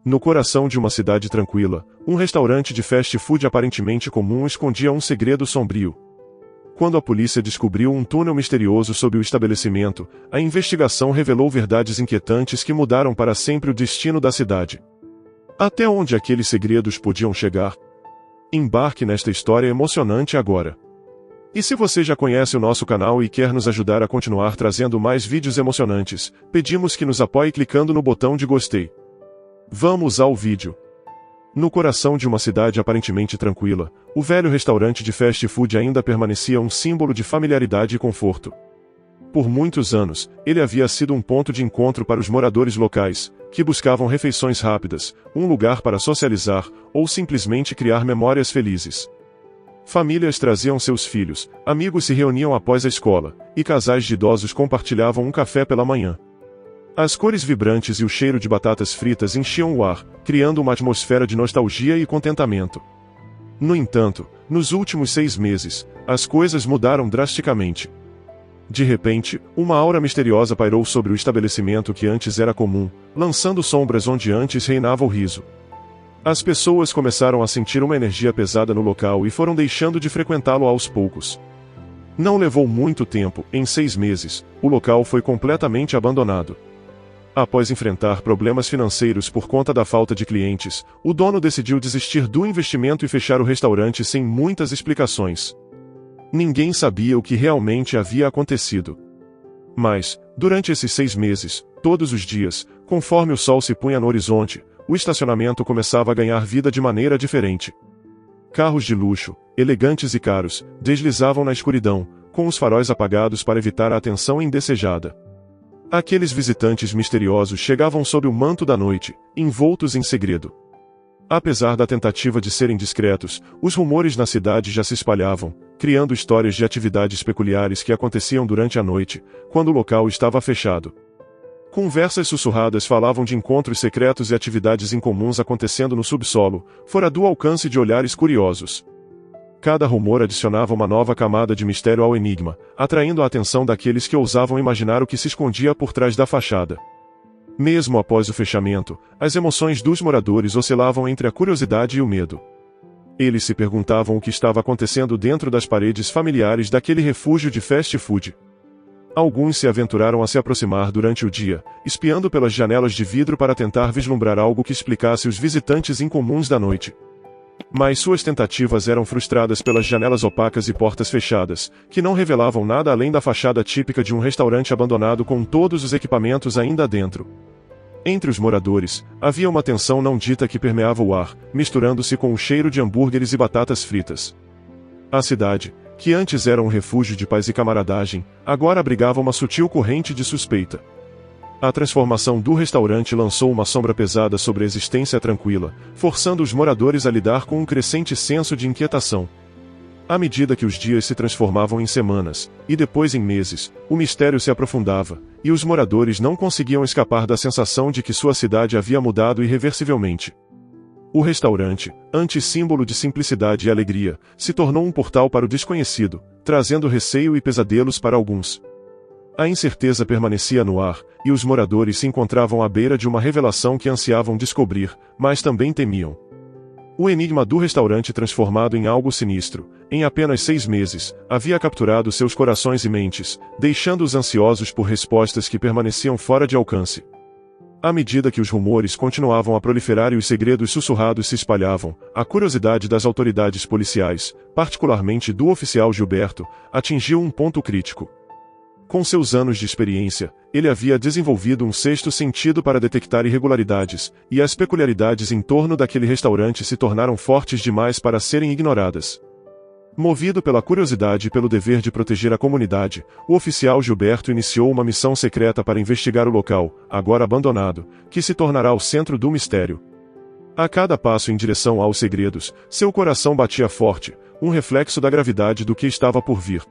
No coração de uma cidade tranquila, um restaurante de fast food aparentemente comum escondia um segredo sombrio. Quando a polícia descobriu um túnel misterioso sob o estabelecimento, a investigação revelou verdades inquietantes que mudaram para sempre o destino da cidade. Até onde aqueles segredos podiam chegar? Embarque nesta história emocionante agora. E se você já conhece o nosso canal e quer nos ajudar a continuar trazendo mais vídeos emocionantes, pedimos que nos apoie clicando no botão de gostei. Vamos ao vídeo. No coração de uma cidade aparentemente tranquila, o velho restaurante de fast food ainda permanecia um símbolo de familiaridade e conforto. Por muitos anos, ele havia sido um ponto de encontro para os moradores locais, que buscavam refeições rápidas, um lugar para socializar, ou simplesmente criar memórias felizes. Famílias traziam seus filhos, amigos se reuniam após a escola, e casais de idosos compartilhavam um café pela manhã. As cores vibrantes e o cheiro de batatas fritas enchiam o ar, criando uma atmosfera de nostalgia e contentamento. No entanto, nos últimos 6 meses, as coisas mudaram drasticamente. De repente, uma aura misteriosa pairou sobre o estabelecimento que antes era comum, lançando sombras onde antes reinava o riso. As pessoas começaram a sentir uma energia pesada no local e foram deixando de frequentá-lo aos poucos. Não levou muito tempo, em 6 meses, o local foi completamente abandonado. Após enfrentar problemas financeiros por conta da falta de clientes, o dono decidiu desistir do investimento e fechar o restaurante sem muitas explicações. Ninguém sabia o que realmente havia acontecido. Mas, durante esses 6 meses, todos os dias, conforme o sol se punha no horizonte, o estacionamento começava a ganhar vida de maneira diferente. Carros de luxo, elegantes e caros, deslizavam na escuridão, com os faróis apagados para evitar a atenção indesejada. Aqueles visitantes misteriosos chegavam sob o manto da noite, envoltos em segredo. Apesar da tentativa de serem discretos, os rumores na cidade já se espalhavam, criando histórias de atividades peculiares que aconteciam durante a noite, quando o local estava fechado. Conversas sussurradas falavam de encontros secretos e atividades incomuns acontecendo no subsolo, fora do alcance de olhares curiosos. Cada rumor adicionava uma nova camada de mistério ao enigma, atraindo a atenção daqueles que ousavam imaginar o que se escondia por trás da fachada. Mesmo após o fechamento, as emoções dos moradores oscilavam entre a curiosidade e o medo. Eles se perguntavam o que estava acontecendo dentro das paredes familiares daquele refúgio de fast food. Alguns se aventuraram a se aproximar durante o dia, espiando pelas janelas de vidro para tentar vislumbrar algo que explicasse os visitantes incomuns da noite. Mas suas tentativas eram frustradas pelas janelas opacas e portas fechadas, que não revelavam nada além da fachada típica de um restaurante abandonado com todos os equipamentos ainda dentro. Entre os moradores, havia uma tensão não dita que permeava o ar, misturando-se com o cheiro de hambúrgueres e batatas fritas. A cidade, que antes era um refúgio de paz e camaradagem, agora abrigava uma sutil corrente de suspeita. A transformação do restaurante lançou uma sombra pesada sobre a existência tranquila, forçando os moradores a lidar com um crescente senso de inquietação. À medida que os dias se transformavam em semanas, e depois em meses, o mistério se aprofundava, e os moradores não conseguiam escapar da sensação de que sua cidade havia mudado irreversivelmente. O restaurante, antes símbolo de simplicidade e alegria, se tornou um portal para o desconhecido, trazendo receio e pesadelos para alguns. A incerteza permanecia no ar, e os moradores se encontravam à beira de uma revelação que ansiavam descobrir, mas também temiam. O enigma do restaurante transformado em algo sinistro, em apenas 6 meses, havia capturado seus corações e mentes, deixando-os ansiosos por respostas que permaneciam fora de alcance. À medida que os rumores continuavam a proliferar e os segredos sussurrados se espalhavam, a curiosidade das autoridades policiais, particularmente do oficial Gilberto, atingiu um ponto crítico. Com seus anos de experiência, ele havia desenvolvido um sexto sentido para detectar irregularidades, e as peculiaridades em torno daquele restaurante se tornaram fortes demais para serem ignoradas. Movido pela curiosidade e pelo dever de proteger a comunidade, o oficial Gilberto iniciou uma missão secreta para investigar o local, agora abandonado, que se tornará o centro do mistério. A cada passo em direção aos segredos, seu coração batia forte, um reflexo da gravidade do que estava por vir.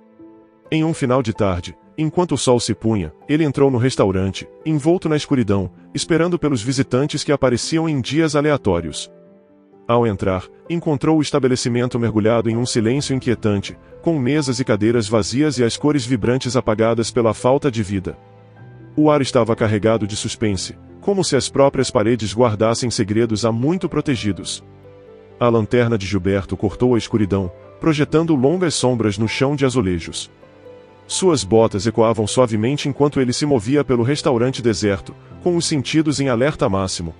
Em um final de tarde, enquanto o sol se punha, ele entrou no restaurante, envolto na escuridão, esperando pelos visitantes que apareciam em dias aleatórios. Ao entrar, encontrou o estabelecimento mergulhado em um silêncio inquietante, com mesas e cadeiras vazias e as cores vibrantes apagadas pela falta de vida. O ar estava carregado de suspense, como se as próprias paredes guardassem segredos há muito protegidos. A lanterna de Gilberto cortou a escuridão, projetando longas sombras no chão de azulejos. Suas botas ecoavam suavemente enquanto ele se movia pelo restaurante deserto, com os sentidos em alerta máximo.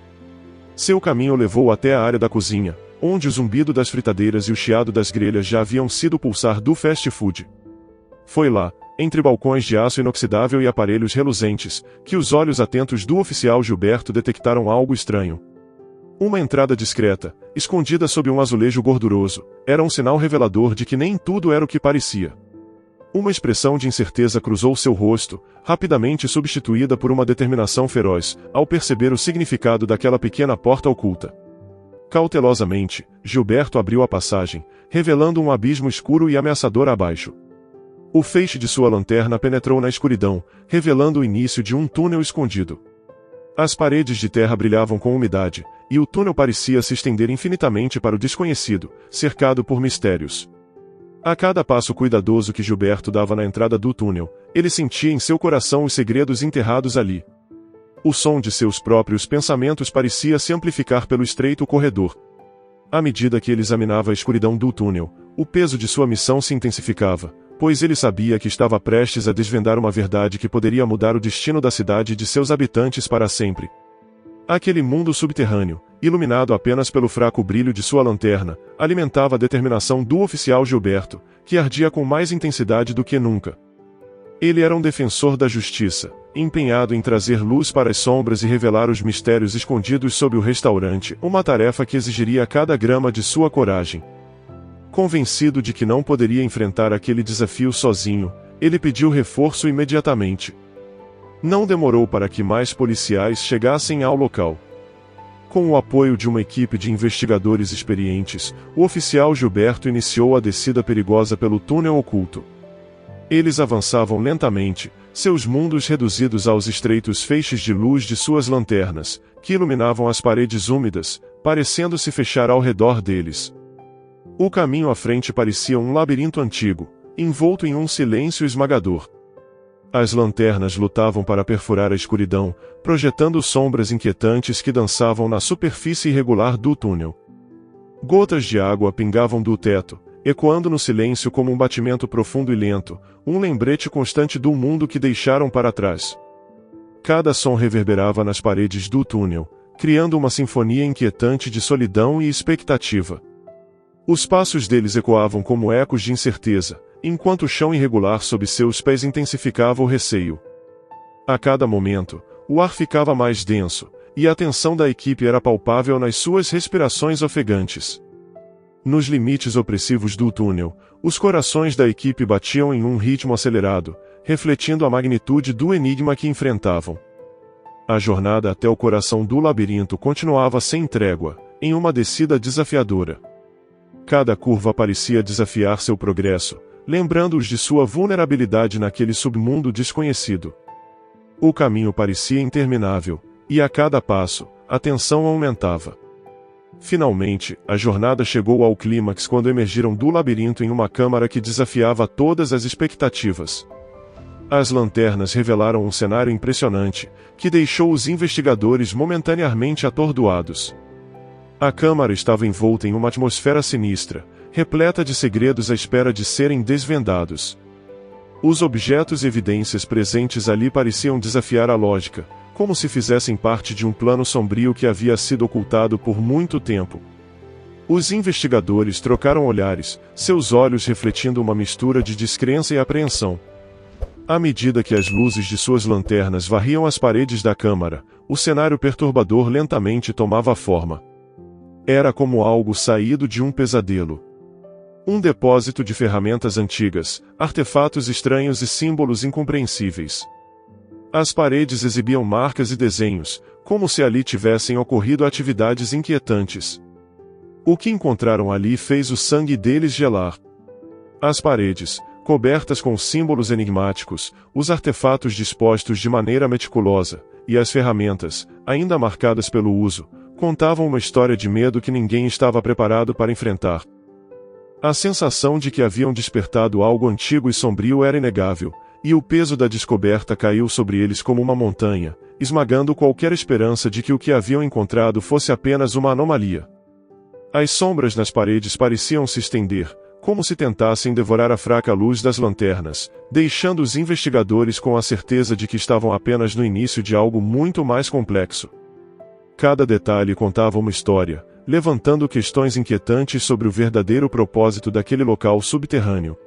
Seu caminho levou até a área da cozinha, onde o zumbido das fritadeiras e o chiado das grelhas já haviam sido o pulsar do fast food. Foi lá, entre balcões de aço inoxidável e aparelhos reluzentes, que os olhos atentos do oficial Gilberto detectaram algo estranho. Uma entrada discreta, escondida sob um azulejo gorduroso, era um sinal revelador de que nem tudo era o que parecia. Uma expressão de incerteza cruzou seu rosto, rapidamente substituída por uma determinação feroz, ao perceber o significado daquela pequena porta oculta. Cautelosamente, Gilberto abriu a passagem, revelando um abismo escuro e ameaçador abaixo. O feixe de sua lanterna penetrou na escuridão, revelando o início de um túnel escondido. As paredes de terra brilhavam com umidade, e o túnel parecia se estender infinitamente para o desconhecido, cercado por mistérios. A cada passo cuidadoso que Gilberto dava na entrada do túnel, ele sentia em seu coração os segredos enterrados ali. O som de seus próprios pensamentos parecia se amplificar pelo estreito corredor. À medida que ele examinava a escuridão do túnel, o peso de sua missão se intensificava, pois ele sabia que estava prestes a desvendar uma verdade que poderia mudar o destino da cidade e de seus habitantes para sempre. Aquele mundo subterrâneo, iluminado apenas pelo fraco brilho de sua lanterna, alimentava a determinação do oficial Gilberto, que ardia com mais intensidade do que nunca. Ele era um defensor da justiça, empenhado em trazer luz para as sombras e revelar os mistérios escondidos sob o restaurante, uma tarefa que exigiria cada grama de sua coragem. Convencido de que não poderia enfrentar aquele desafio sozinho, ele pediu reforço imediatamente. Não demorou para que mais policiais chegassem ao local. Com o apoio de uma equipe de investigadores experientes, o oficial Gilberto iniciou a descida perigosa pelo túnel oculto. Eles avançavam lentamente, seus mundos reduzidos aos estreitos feixes de luz de suas lanternas, que iluminavam as paredes úmidas, parecendo se fechar ao redor deles. O caminho à frente parecia um labirinto antigo, envolto em um silêncio esmagador. As lanternas lutavam para perfurar a escuridão, projetando sombras inquietantes que dançavam na superfície irregular do túnel. Gotas de água pingavam do teto, ecoando no silêncio como um batimento profundo e lento, um lembrete constante do mundo que deixaram para trás. Cada som reverberava nas paredes do túnel, criando uma sinfonia inquietante de solidão e expectativa. Os passos deles ecoavam como ecos de incerteza, enquanto o chão irregular sob seus pés intensificava o receio. A cada momento, o ar ficava mais denso, e a tensão da equipe era palpável nas suas respirações ofegantes. Nos limites opressivos do túnel, os corações da equipe batiam em um ritmo acelerado, refletindo a magnitude do enigma que enfrentavam. A jornada até o coração do labirinto continuava sem trégua, em uma descida desafiadora. Cada curva parecia desafiar seu progresso, lembrando-os de sua vulnerabilidade naquele submundo desconhecido. O caminho parecia interminável, e a cada passo, a tensão aumentava. Finalmente, a jornada chegou ao clímax quando emergiram do labirinto em uma câmara que desafiava todas as expectativas. As lanternas revelaram um cenário impressionante, que deixou os investigadores momentaneamente atordoados. A câmara estava envolta em uma atmosfera sinistra, repleta de segredos à espera de serem desvendados. Os objetos e evidências presentes ali pareciam desafiar a lógica, como se fizessem parte de um plano sombrio que havia sido ocultado por muito tempo. Os investigadores trocaram olhares, seus olhos refletindo uma mistura de descrença e apreensão. À medida que as luzes de suas lanternas varriam as paredes da câmara, o cenário perturbador lentamente tomava forma. Era como algo saído de um pesadelo. Um depósito de ferramentas antigas, artefatos estranhos e símbolos incompreensíveis. As paredes exibiam marcas e desenhos, como se ali tivessem ocorrido atividades inquietantes. O que encontraram ali fez o sangue deles gelar. As paredes, cobertas com símbolos enigmáticos, os artefatos dispostos de maneira meticulosa, e as ferramentas, ainda marcadas pelo uso, contavam uma história de medo que ninguém estava preparado para enfrentar. A sensação de que haviam despertado algo antigo e sombrio era inegável, e o peso da descoberta caiu sobre eles como uma montanha, esmagando qualquer esperança de que o que haviam encontrado fosse apenas uma anomalia. As sombras nas paredes pareciam se estender, como se tentassem devorar a fraca luz das lanternas, deixando os investigadores com a certeza de que estavam apenas no início de algo muito mais complexo. Cada detalhe contava uma história, levantando questões inquietantes sobre o verdadeiro propósito daquele local subterrâneo.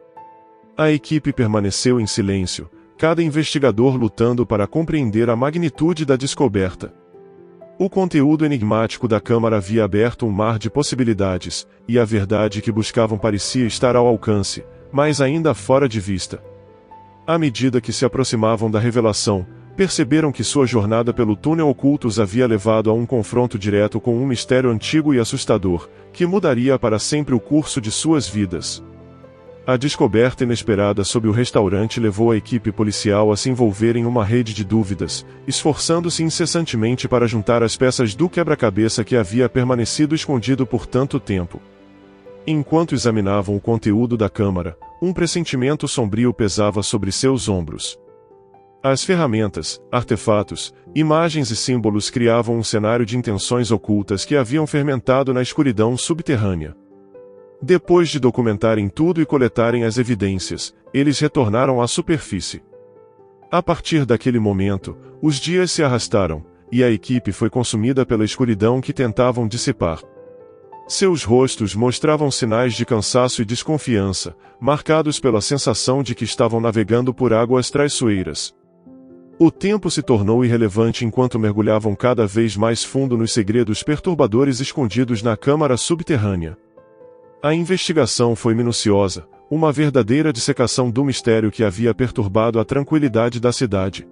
A equipe permaneceu em silêncio, cada investigador lutando para compreender a magnitude da descoberta. O conteúdo enigmático da câmara havia aberto um mar de possibilidades, e a verdade que buscavam parecia estar ao alcance, mas ainda fora de vista. À medida que se aproximavam da revelação, perceberam que sua jornada pelo túnel oculto os havia levado a um confronto direto com um mistério antigo e assustador, que mudaria para sempre o curso de suas vidas. A descoberta inesperada sob o restaurante levou a equipe policial a se envolver em uma rede de dúvidas, esforçando-se incessantemente para juntar as peças do quebra-cabeça que havia permanecido escondido por tanto tempo. Enquanto examinavam o conteúdo da câmara, um pressentimento sombrio pesava sobre seus ombros. As ferramentas, artefatos, imagens e símbolos criavam um cenário de intenções ocultas que haviam fermentado na escuridão subterrânea. Depois de documentarem tudo e coletarem as evidências, eles retornaram à superfície. A partir daquele momento, os dias se arrastaram, e a equipe foi consumida pela escuridão que tentavam dissipar. Seus rostos mostravam sinais de cansaço e desconfiança, marcados pela sensação de que estavam navegando por águas traiçoeiras. O tempo se tornou irrelevante enquanto mergulhavam cada vez mais fundo nos segredos perturbadores escondidos na câmara subterrânea. A investigação foi minuciosa, uma verdadeira dissecação do mistério que havia perturbado a tranquilidade da cidade.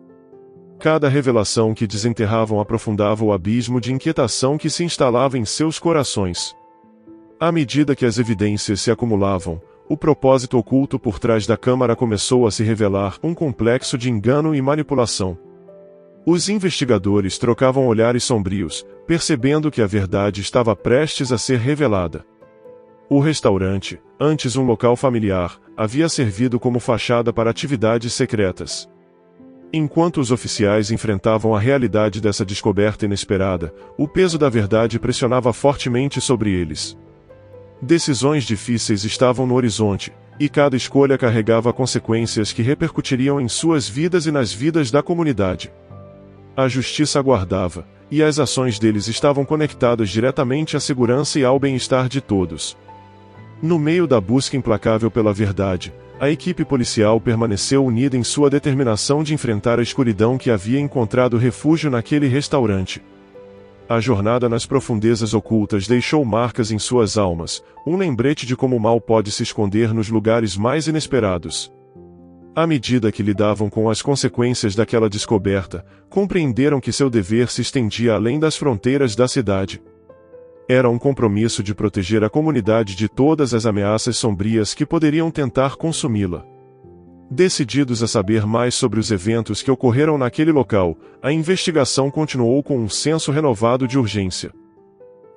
Cada revelação que desenterravam aprofundava o abismo de inquietação que se instalava em seus corações. À medida que as evidências se acumulavam, o propósito oculto por trás da câmara começou a se revelar, um complexo de engano e manipulação. Os investigadores trocavam olhares sombrios, percebendo que a verdade estava prestes a ser revelada. O restaurante, antes um local familiar, havia servido como fachada para atividades secretas. Enquanto os oficiais enfrentavam a realidade dessa descoberta inesperada, o peso da verdade pressionava fortemente sobre eles. Decisões difíceis estavam no horizonte, e cada escolha carregava consequências que repercutiriam em suas vidas e nas vidas da comunidade. A justiça aguardava, e as ações deles estavam conectadas diretamente à segurança e ao bem-estar de todos. No meio da busca implacável pela verdade, a equipe policial permaneceu unida em sua determinação de enfrentar a escuridão que havia encontrado refúgio naquele restaurante. A jornada nas profundezas ocultas deixou marcas em suas almas, um lembrete de como o mal pode se esconder nos lugares mais inesperados. À medida que lidavam com as consequências daquela descoberta, compreenderam que seu dever se estendia além das fronteiras da cidade. Era um compromisso de proteger a comunidade de todas as ameaças sombrias que poderiam tentar consumi-la. Decididos a saber mais sobre os eventos que ocorreram naquele local, a investigação continuou com um senso renovado de urgência.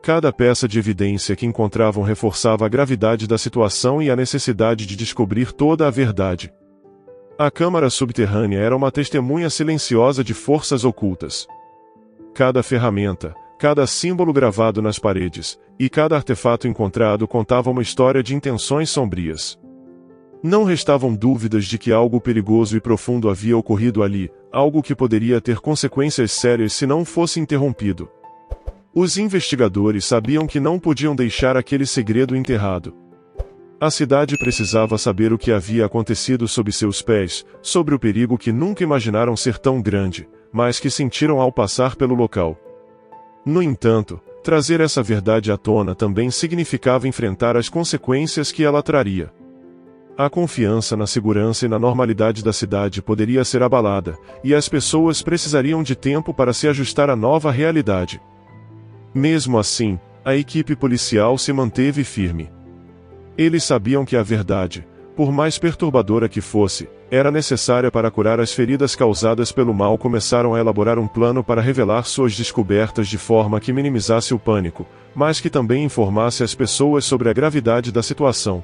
Cada peça de evidência que encontravam reforçava a gravidade da situação e a necessidade de descobrir toda a verdade. A câmara subterrânea era uma testemunha silenciosa de forças ocultas. Cada ferramenta, cada símbolo gravado nas paredes, e cada artefato encontrado contava uma história de intenções sombrias. Não restavam dúvidas de que algo perigoso e profundo havia ocorrido ali, algo que poderia ter consequências sérias se não fosse interrompido. Os investigadores sabiam que não podiam deixar aquele segredo enterrado. A cidade precisava saber o que havia acontecido sob seus pés, sobre o perigo que nunca imaginaram ser tão grande, mas que sentiram ao passar pelo local. No entanto, trazer essa verdade à tona também significava enfrentar as consequências que ela traria. A confiança na segurança e na normalidade da cidade poderia ser abalada, e as pessoas precisariam de tempo para se ajustar à nova realidade. Mesmo assim, a equipe policial se manteve firme. Eles sabiam que a verdade, por mais perturbadora que fosse, era necessária para curar as feridas causadas pelo mal. Começaram a elaborar um plano para revelar suas descobertas de forma que minimizasse o pânico, mas que também informasse as pessoas sobre a gravidade da situação.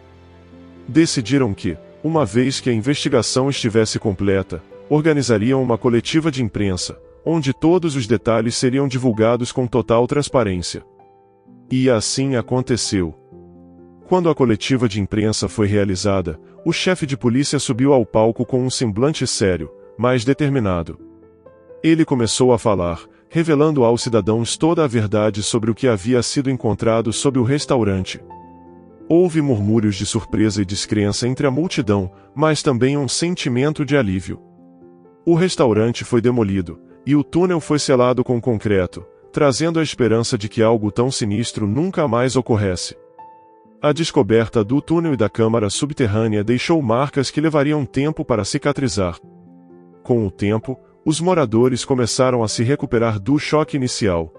Decidiram que, uma vez que a investigação estivesse completa, organizariam uma coletiva de imprensa, onde todos os detalhes seriam divulgados com total transparência. E assim aconteceu. Quando a coletiva de imprensa foi realizada, o chefe de polícia subiu ao palco com um semblante sério, mas determinado. Ele começou a falar, revelando aos cidadãos toda a verdade sobre o que havia sido encontrado sob o restaurante. Houve murmúrios de surpresa e descrença entre a multidão, mas também um sentimento de alívio. O restaurante foi demolido, e o túnel foi selado com concreto, trazendo a esperança de que algo tão sinistro nunca mais ocorresse. A descoberta do túnel e da câmara subterrânea deixou marcas que levariam tempo para cicatrizar. Com o tempo, os moradores começaram a se recuperar do choque inicial.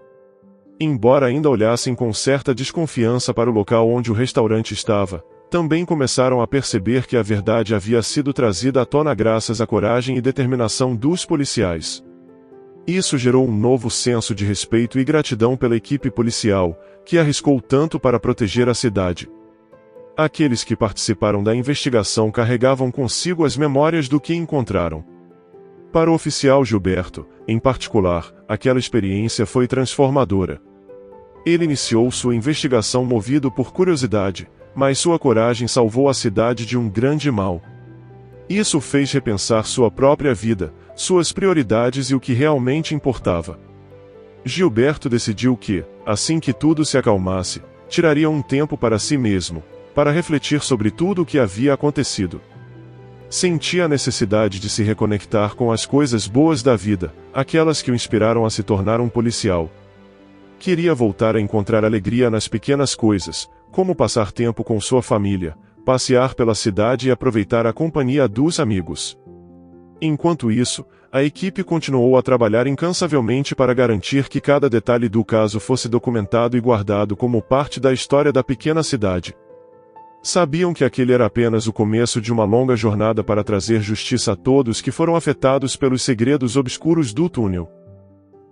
Embora ainda olhassem com certa desconfiança para o local onde o restaurante estava, também começaram a perceber que a verdade havia sido trazida à tona graças à coragem e determinação dos policiais. Isso gerou um novo senso de respeito e gratidão pela equipe policial, que arriscou tanto para proteger a cidade. Aqueles que participaram da investigação carregavam consigo as memórias do que encontraram. Para o oficial Gilberto, em particular, aquela experiência foi transformadora. Ele iniciou sua investigação movido por curiosidade, mas sua coragem salvou a cidade de um grande mal. Isso o fez repensar sua própria vida, suas prioridades e o que realmente importava. Gilberto decidiu que, assim que tudo se acalmasse, tiraria um tempo para si mesmo, para refletir sobre tudo o que havia acontecido. Sentia a necessidade de se reconectar com as coisas boas da vida, aquelas que o inspiraram a se tornar um policial. Queria voltar a encontrar alegria nas pequenas coisas, como passar tempo com sua família, passear pela cidade e aproveitar a companhia dos amigos. Enquanto isso, a equipe continuou a trabalhar incansavelmente para garantir que cada detalhe do caso fosse documentado e guardado como parte da história da pequena cidade. Sabiam que aquele era apenas o começo de uma longa jornada para trazer justiça a todos que foram afetados pelos segredos obscuros do túnel.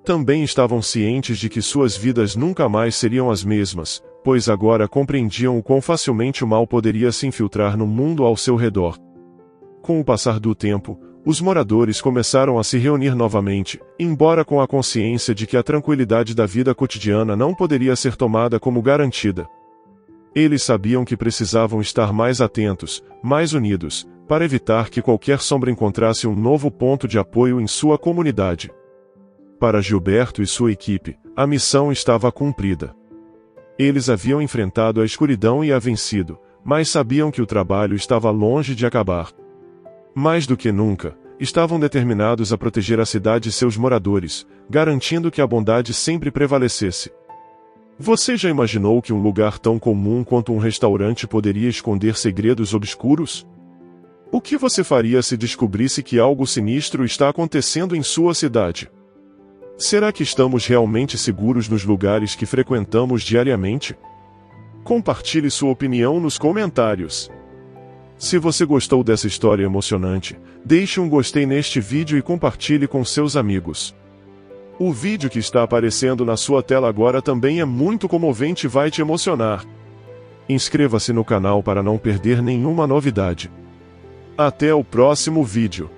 Também estavam cientes de que suas vidas nunca mais seriam as mesmas, pois agora compreendiam o quão facilmente o mal poderia se infiltrar no mundo ao seu redor. Com o passar do tempo, os moradores começaram a se reunir novamente, embora com a consciência de que a tranquilidade da vida cotidiana não poderia ser tomada como garantida. Eles sabiam que precisavam estar mais atentos, mais unidos, para evitar que qualquer sombra encontrasse um novo ponto de apoio em sua comunidade. Para Gilberto e sua equipe, a missão estava cumprida. Eles haviam enfrentado a escuridão e a vencido, mas sabiam que o trabalho estava longe de acabar. Mais do que nunca, estavam determinados a proteger a cidade e seus moradores, garantindo que a bondade sempre prevalecesse. Você já imaginou que um lugar tão comum quanto um restaurante poderia esconder segredos obscuros? O que você faria se descobrisse que algo sinistro está acontecendo em sua cidade? Será que estamos realmente seguros nos lugares que frequentamos diariamente? Compartilhe sua opinião nos comentários. Se você gostou dessa história emocionante, deixe um gostei neste vídeo e compartilhe com seus amigos. O vídeo que está aparecendo na sua tela agora também é muito comovente e vai te emocionar. Inscreva-se no canal para não perder nenhuma novidade. Até o próximo vídeo.